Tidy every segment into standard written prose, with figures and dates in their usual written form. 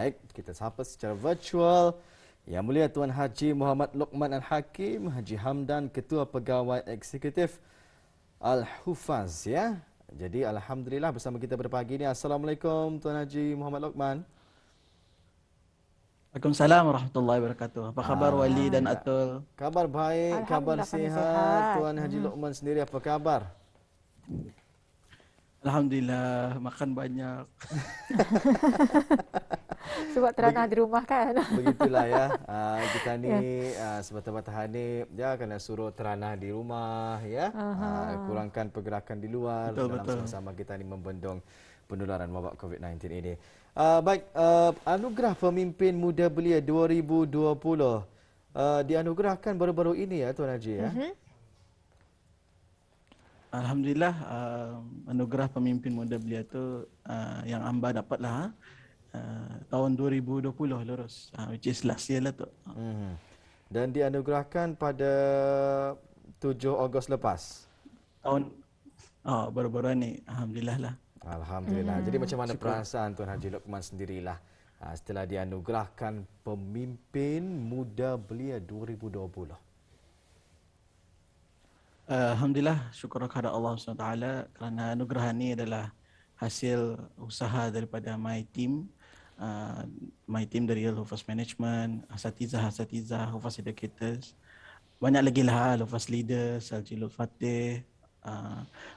Baik, kita sapa secara virtual Yang Mulia Tuan Haji Muhammad Luqman Al-Hakim, Haji Hamdan, Ketua Pegawai Eksekutif Al-Hufaz, ya. Jadi alhamdulillah bersama kita pada pagi ini. Assalamualaikum Tuan Haji Muhammad Luqman. Waalaikumsalam warahmatullahi wabarakatuh. Apa khabar Wali dan Alhamdulillah. Atul? Kabar baik, kabar Alhamdulillah kami sihat. sihat. Tuan Haji Luqman sendiri apa kabar? Alhamdulillah, makan banyak. Sebab teranah di rumah kan. Begitulah ya. Kita ni semata-mata ni ya kena suruh teranah di rumah ya. Kurangkan pergerakan di luar Betul, dalam betul. sama-sama kita ni membendung penularan wabak COVID-19 ini. Baik, anugerah pemimpin muda belia 2020 dianugerahkan baru-baru ini ya Tuan Haji ya. Alhamdulillah, anugerah pemimpin muda belia tu yang Amba dapatlah tahun 2020 lurus, which is last year lah tu. Dan dianugerahkan pada 7 Ogos lepas. Tahun baru-baru ni, alhamdulillah lah. Alhamdulillah. Jadi macam mana perasaan Tuan Haji Luqman sendirilah setelah dianugerahkan pemimpin muda belia 2020? Alhamdulillah, syukur kepada Allah SWT kerana anugerah ini adalah hasil usaha daripada my team dari Al-Hufaz Management, asatizah, Hufaz Educators, banyak lagi lah, Al-Hufaz Leaders, Al-Jilul Fatih,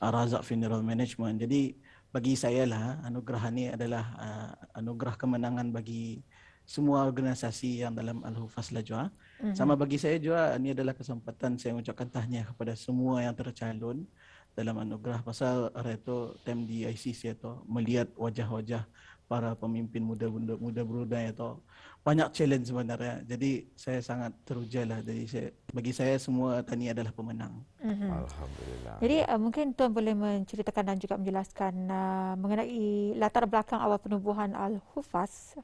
Razak Funeral Management. Jadi bagi saya lah, anugerah ini adalah anugerah kemenangan bagi semua organisasi yang dalam Al-Hufaz lah juga. Sama bagi saya juga, ini adalah kesempatan saya mengucapkan tahniah kepada semua yang tercalon dalam anugerah. Pasal hari itu, time di ICC itu, melihat wajah-wajah para pemimpin muda Brunei itu, banyak challenge sebenarnya. Jadi saya sangat teruja lah. Jadi bagi saya semua tani adalah pemenang. Alhamdulillah. Jadi mungkin Tuan boleh menceritakan dan juga menjelaskan mengenai latar belakang awal penubuhan Al-Hufaz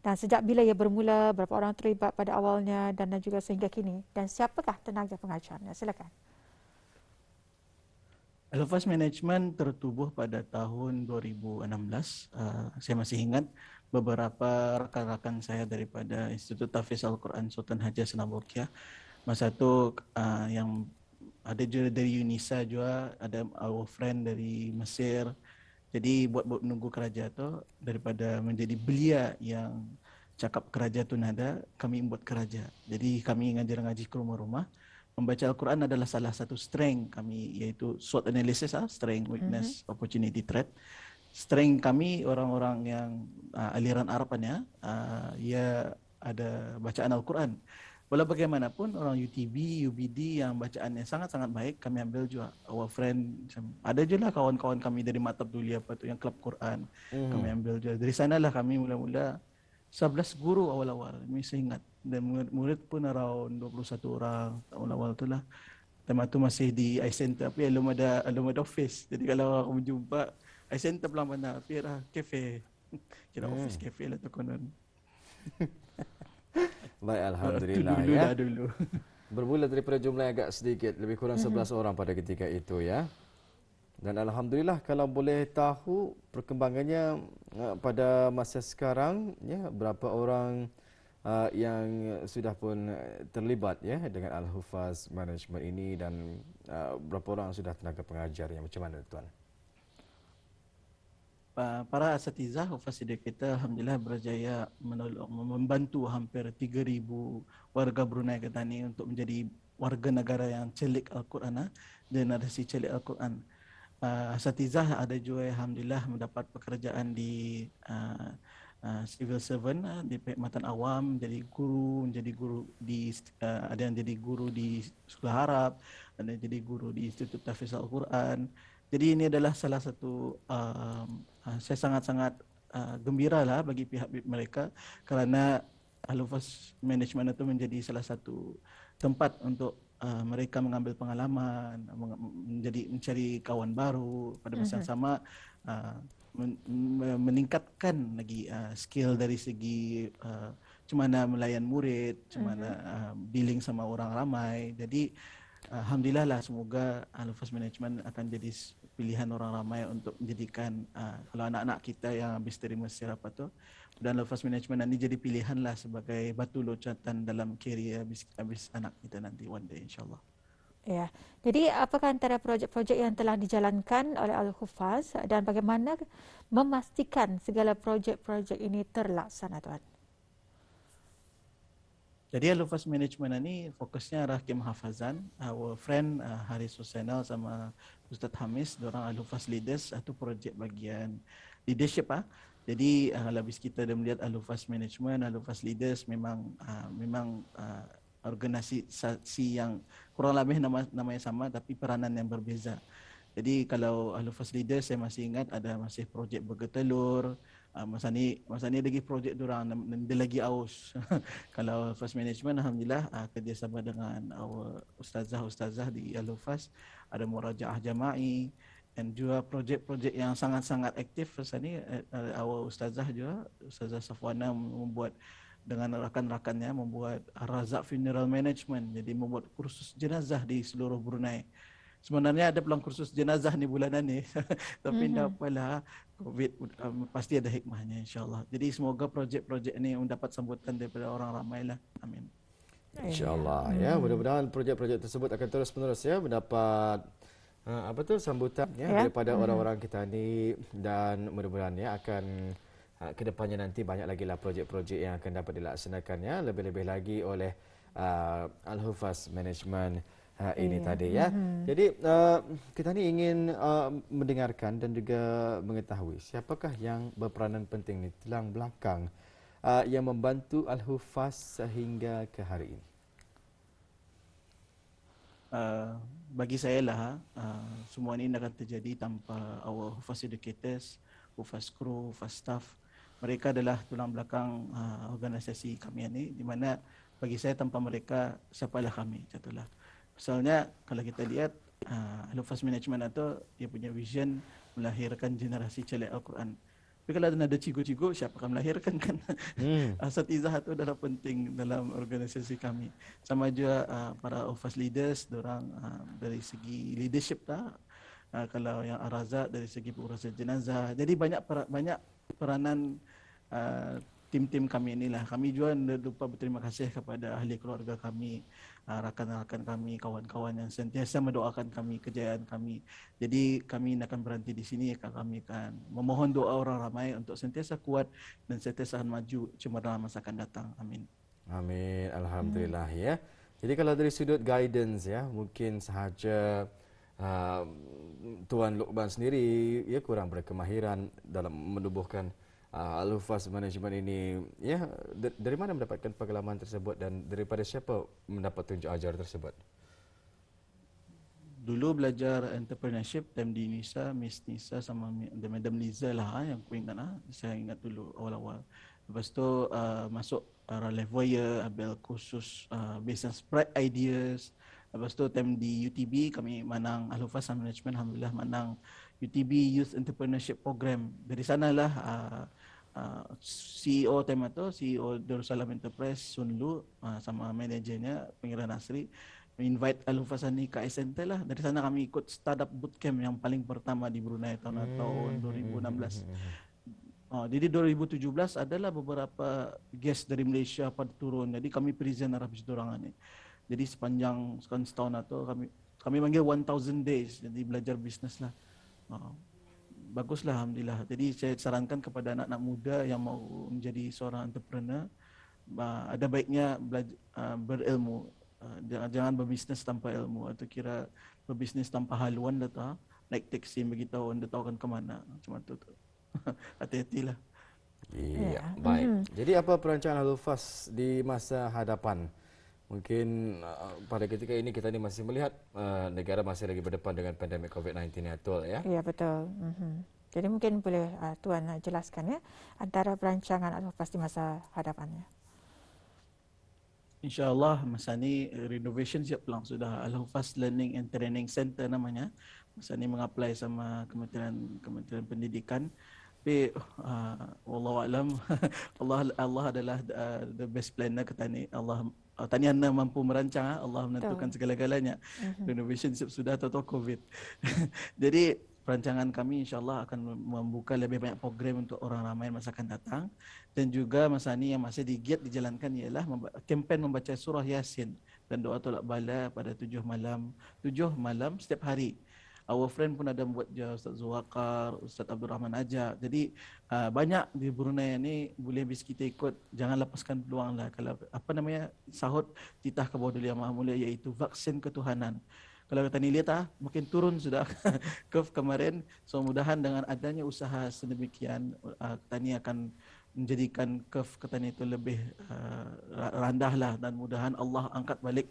dan sejak bila ia bermula, berapa orang terlibat pada awalnya dan juga sehingga kini, dan siapakah tenaga pengajarnya? Silakan. Al-Hufaz Management tertubuh pada tahun 2016. Saya masih ingat beberapa rakan-rakan saya daripada Institut Tahfiz Al-Quran Sultan Haja Senabokia. Masa itu yang ada juga dari UNISA juga, ada our friend dari Mesir. Jadi buat menunggu keraja tu, daripada menjadi belia yang cakap keraja tu nada, kami buat keraja. Jadi kami ngaji ke rumah-rumah. Membaca Al-Quran adalah salah satu strength kami, iaitu SWOT analysis, strength, weakness, opportunity, threat. Strength kami orang-orang yang aliran Arabannya, ia ada bacaan Al-Quran. Walau bagaimanapun orang UTB, UBD yang bacaannya sangat-sangat baik, kami ambil juga. Our friend, ada je lah kawan-kawan kami dari Maktab Duli apa tu yang klub Quran, kami ambil juga. Dari sanalah kami mula-mula 11 guru awal-awal, kami ingat. Dan murid pun around 21 orang awal-awal tu lah. Time tu masih di iCenter, tapi belum ada office. Jadi kalau aku menjumpa iCenter belum mana, tapi cafe. Kira office cafe lah tu konon. Baik, alhamdulillah ya. Dulu. Bermula daripada jumlah yang agak sedikit, lebih kurang 11 orang pada ketika itu ya. Dan alhamdulillah kalau boleh tahu perkembangannya pada masa sekarang ya, berapa orang yang sudah pun terlibat ya dengan Al-Hufaz Management ini, dan berapa orang sudah tenaga pengajarnya, macam mana tuan? Para asatizah Hufaz kita alhamdulillah berjaya membantu hampir 3,000 warga Brunei Ketani untuk menjadi warga negara yang celik Al-Quran, generasi celik Al-Quran. Asatizah ada juga alhamdulillah mendapat pekerjaan di civil servant, di perkhidmatan awam, menjadi guru di ada yang jadi guru di sekolah Arab, ada yang jadi guru di Institut Tahfiz Al-Quran. Jadi ini adalah salah satu saya sangat-sangat gembira lah bagi pihak mereka, kerana Al-Hufaz Management itu menjadi salah satu tempat untuk mereka mengambil pengalaman, mencari kawan baru, pada masa yang sama meningkatkan lagi skill dari segi macam mana melayan murid, macam mana dealing sama orang ramai. Jadi alhamdulillah lah, semoga Al-Hufaz Management akan jadi pilihan orang ramai untuk menjadikan kalau anak-anak kita yang habis terima apa tu dan Al-Hufaz Management ini jadi pilihan lah sebagai batu loncatan dalam karier habis anak kita nanti one day insyaAllah. Ya. Jadi apakah antara projek-projek yang telah dijalankan oleh Al-Hufaz dan bagaimana memastikan segala projek-projek ini terlaksana, Tuan? Jadi Al-Hufaz Management ini fokusnya arah ke mahafazan. Our friend Haris Husainal sama Ustaz Hamis, diorang Al-Hufaz Leaders, itu projek bagian leadership. Jadi kalau habis kita dah melihat Al-Hufaz Management, Al-Hufaz Leaders memang organisasi yang kurang lebih namanya sama tapi peranan yang berbeza. Jadi kalau Al-Hufaz Leaders saya masih ingat ada masih projek bergetelur. Masa ni lagi projek diorang dia lagi aus. Kalau Al-Hufaz Management alhamdulillah kerjasama dengan our ustazah di Al-Hufaz ada murajaah jama'i dan juga projek-projek yang sangat-sangat aktif masa ni our ustazah juga Ustazah Safwana membuat dengan rakan-rakannya membuat Razak Funeral Management, jadi membuat kursus jenazah di seluruh Brunei. Sebenarnya ada peluang kursus jenazah ni bulanan ni tapi tak apalah, COVID pasti ada hikmahnya insyaAllah. Jadi semoga projek-projek ini mendapat sambutan daripada orang ramai lah. Amin. InsyaAllah ya, mudah-mudahan projek-projek tersebut akan terus-menerus ya mendapat sambutan daripada orang-orang kita ni, dan mudah-mudahan ya akan kedepannya nanti banyak lagi lah projek-projek yang akan dapat dilaksanakan ya, lebih-lebih lagi oleh Al-Hufaz Management ini tadi ya. Jadi kita ni ingin mendengarkan dan juga mengetahui siapakah yang berperanan penting ni tulang belakang yang membantu Al-Hufaz sehingga ke hari ini. Bagi saya lah semua ini akan terjadi tanpa our Hufaz educators, Hufaz crew, Hufaz staff. Mereka adalah tulang belakang organisasi kami ini, di mana bagi saya tanpa mereka siapalah kami, contohlah. Misalnya kalau kita lihat Al-Hufaz Management itu dia punya vision melahirkan generasi celek Al-Quran. Tapi kalau ada cikgu-cikgu, siapa akan melahirkan kan? Asatizah itu adalah penting dalam organisasi kami. Sama juga para Hufaz leaders, diorang dari segi leadership kalau yang Ar-Razak dari segi pengurusan jenazah. Jadi banyak peranan tim-tim kami inilah. Kami juga lupa berterima kasih kepada ahli keluarga kami, rakan-rakan kami, kawan-kawan yang sentiasa mendoakan kami, kejayaan kami. Jadi kami akan berhenti di sini, kami akan memohon doa orang ramai untuk sentiasa kuat dan sentiasa maju cemerlang masa akan datang. Amin. Amin. Alhamdulillah ya. Jadi kalau dari sudut guidance ya, mungkin sahaja Tuan Luqman sendiri ya kurang berkemahiran dalam menubuhkan Al-Hufaz Management ini ya, dari mana mendapatkan pengalaman tersebut dan daripada siapa mendapat tunjuk ajar tersebut? Dulu belajar entrepreneurship time di Nisa, Miss Nisa sama Madam Liza lah yang aku ingat saya ingat dulu awal-awal. Lepas tu masuk Levoyer, ambil kursus business bright ideas. Lepas tu time di UTB kami menang Al-Hufaz Management, alhamdulillah menang UTB Youth Entrepreneurship Program. Dari sanalah CEO time itu, CEO Darussalam Enterprise Sun Lu sama manajernya Pengiran Nasri invite Al-Hufaz ni ke Center lah. Dari sana kami ikut startup bootcamp yang paling pertama di Brunei tahun 2016. Jadi 2017 adalah beberapa guest dari Malaysia pada turun. Jadi kami present habis diorang ni. Jadi sepanjang setahun atau kami panggil 1000 days. Jadi belajar bisnes lah. Baguslah alhamdulillah. Jadi saya sarankan kepada anak-anak muda yang mau menjadi seorang entrepreneur, ada baiknya berilmu. Jangan berbisnes tanpa ilmu, atau kira berbisnes tanpa haluan dah naik taksi beritahu anda tahu kan ke mana. Macam tu. Hati-hatilah. Iya, baik. Jadi apa perancangan Al-Hufaz di masa hadapan? Mungkin pada ketika ini kita ni masih melihat negara masih lagi berdepan dengan pandemik COVID-19 betul ya? Ya, betul. Jadi mungkin boleh Tuan jelaskan ya antara perancangan Al-Hufaz di masa hadapannya. InsyaAllah masa ni renovation siap pulang sudah. Al-Hufaz Learning and Training Center namanya. Masa ni mengapply sama Kementerian Pendidikan. Tapi wallahualam Allah adalah the best planner kata ni. Tani anda mampu merancang, Allah menentukan segala-galanya. Renovation sudah atau COVID. Jadi perancangan kami insyaAllah akan membuka lebih banyak program untuk orang ramai masa akan datang. Dan juga masa ini yang masih digiat dijalankan ialah kempen membaca surah Yasin dan doa tolak bala pada 7 malam setiap hari. Our friend pun ada buat Ustaz Zuwakar, Ustaz Abdul Rahman Ajak. Jadi banyak di Brunei ni, boleh bis kita ikut. Jangan lepaskan peluang lah. Kalau sahut titah kepada Yang Maha Mulia, iaitu vaksin ketuhanan. Kalau kita ni lihat makin turun sudah curve kemarin. So mudahan dengan adanya usaha sedemikian, kita ni akan menjadikan curve kita ni itu lebih rendah lah, dan mudahan Allah angkat balik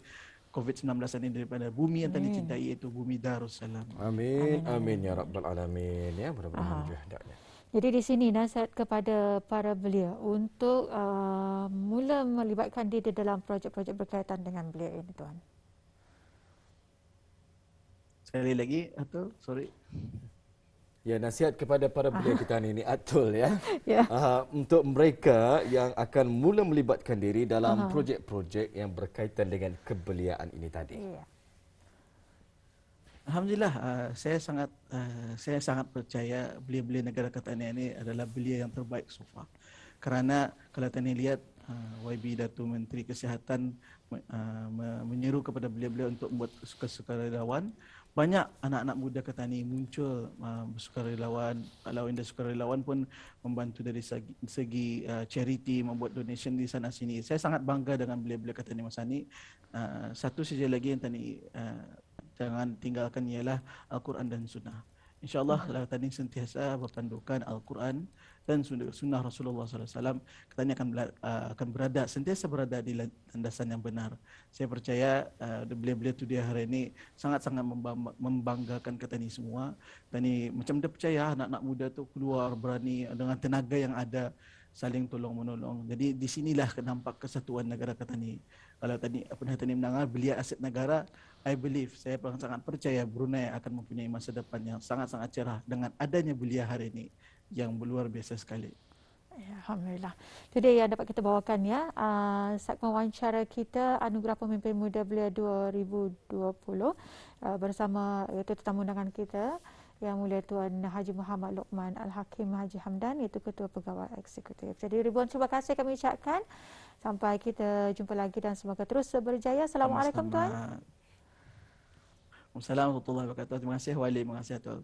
COVID-19 ini daripada bumi yang tadi cintai, iaitu bumi Darussalam. Amin, amin ya rabbal alamin. Ya, mudah-mudahan hendaknya. Jadi di sini nasihat kepada para belia untuk mula melibatkan diri dalam projek-projek berkaitan dengan belia ini, Tuan. Sekali lagi, atau sorry. Ya, nasihat kepada para belia kita ini Atul ya. Ya. Untuk mereka yang akan mula melibatkan diri dalam projek-projek yang berkaitan dengan kebeliaan ini tadi. Ya. Alhamdulillah, saya sangat percaya belia-belia negara Ketanah ini adalah belia yang terbaik so far. Kerana kalau Tani lihat, YB Datuk Menteri Kesihatan menyeru kepada belia-belia untuk membuat sukarelawan. Banyak anak-anak muda Ketani muncul bersukarelawan. Kalau industri sukarelawan pun membantu dari segi charity, membuat donation di sana sini. Saya sangat bangga dengan belia-belia Ketani masa ini. Satu saja lagi yang Tani jangan tinggalkan ialah Al-Quran dan Sunnah. InsyaAllah lah Tani sentiasa berpandukan Al-Quran dan Sunnah Rasulullah SAW. Kita ini akan sentiasa berada di landasan yang benar. Saya percaya belia-belia tu dia hari ini sangat-sangat membanggakan kita ni semua. Tani macam dia percaya anak-anak muda tu keluar berani dengan tenaga yang ada, saling tolong-menolong. Jadi di sinilah nampak kesatuan negara kita ni. Kalau tadi mendengar belia aset negara, I believe, saya sangat percaya Brunei akan mempunyai masa depan yang sangat-sangat cerah dengan adanya belia hari ini yang luar biasa sekali. Ya, Alhamdulillah. Itu dia yang dapat kita bawakan ya. Segmen wawancara kita Anugerah Pemimpin Muda Belia 2020 bersama iaitu tetamu undangan kita Yang Mulia Tuan Haji Muhammad Luqman Al-Hakim Haji Hamdan, iaitu Ketua Pegawai Eksekutif. Jadi ribuan terima kasih kami ucapkan. Sampai kita jumpa lagi dan semoga terus berjaya. Assalamualaikum Tuan. Assalamualaikum warahmatullahi wabarakatuh. Terima kasih Wali, terima kasih Tuan.